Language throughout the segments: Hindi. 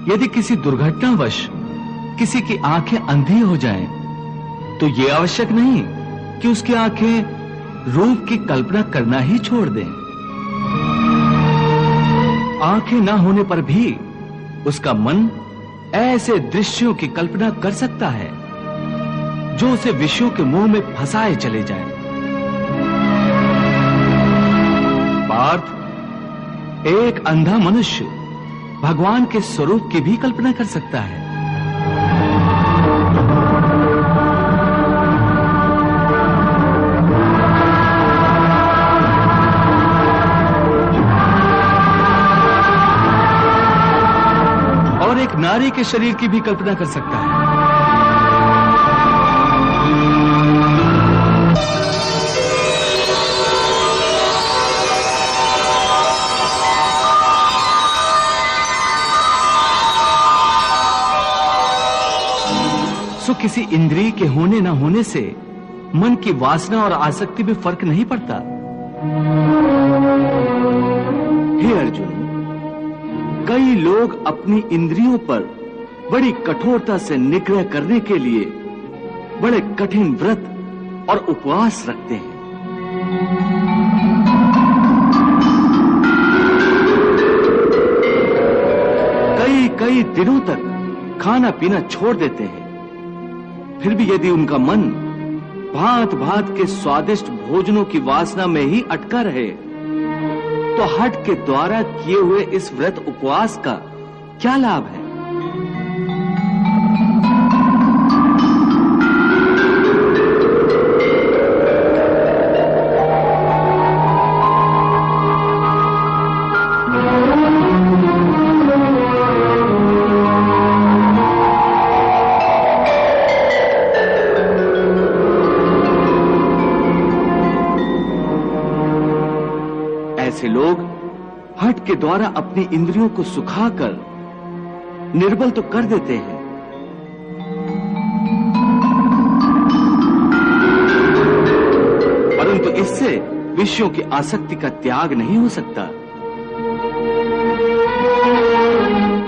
यदि किसी दुर्घटनावश किसी की आंखें अंधी हो जाएं, तो यह आवश्यक नहीं कि उसकी आंखें रूप की कल्पना करना ही छोड़ दें। आंखें ना होने पर भी उसका मन ऐसे दृश्यों की कल्पना कर सकता है जो उसे विषयों के मुंह में फंसाए चले जाएं। पार्थ, एक अंधा मनुष्य भगवान के स्वरूप की भी कल्पना कर सकता है। और एक नारी के शरीर की भी कल्पना कर सकता है। सो किसी इंद्रिय के होने न होने से मन की वासना और आसक्ति में फर्क नहीं पड़ता। हे अर्जुन, कई लोग अपनी इंद्रियों पर बड़ी कठोरता से निग्रह करने के लिए बड़े कठिन व्रत और उपवास रखते हैं। कई कई दिनों तक खाना पीना छोड़ देते हैं। फिर भी यदि उनका मन भांत भांत के स्वादिष्ट भोजनों की वासना में ही अटका रहे, तो हठ के द्वारा किए हुए इस व्रत उपवास का क्या लाभ है? ऐसे लोग हठ के द्वारा अपनी इंद्रियों को सुखाकर निर्बल तो कर देते हैं, परंतु इससे विषयों की आसक्ति का त्याग नहीं हो सकता।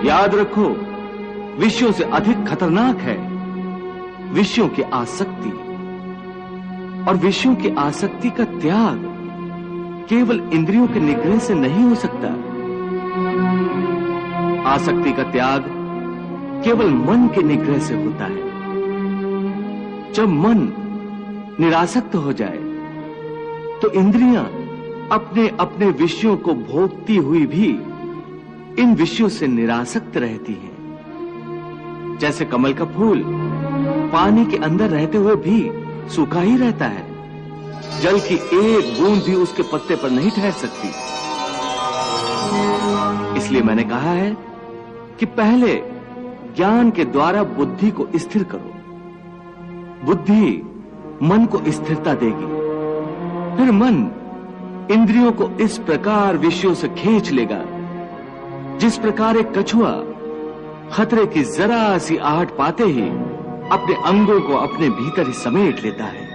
याद रखो, विषयों से अधिक खतरनाक है विषयों की आसक्ति, और विषयों की आसक्ति का त्याग केवल इंद्रियों के निग्रह से नहीं हो सकता। आसक्ति का त्याग केवल मन के निग्रह से होता है। जब मन निरासक्त हो जाए तो इंद्रियां अपने अपने विषयों को भोगती हुई भी इन विषयों से निरासक्त रहती हैं। जैसे कमल का फूल पानी के अंदर रहते हुए भी सूखा ही रहता है, जल की एक बूंद भी उसके पत्ते पर नहीं ठहर सकती। इसलिए मैंने कहा है कि पहले ज्ञान के द्वारा बुद्धि को स्थिर करो। बुद्धि मन को स्थिरता देगी, फिर मन इंद्रियों को इस प्रकार विषयों से खींच लेगा जिस प्रकार एक कछुआ खतरे की जरा सी आहट पाते ही अपने अंगों को अपने भीतर ही समेट लेता है।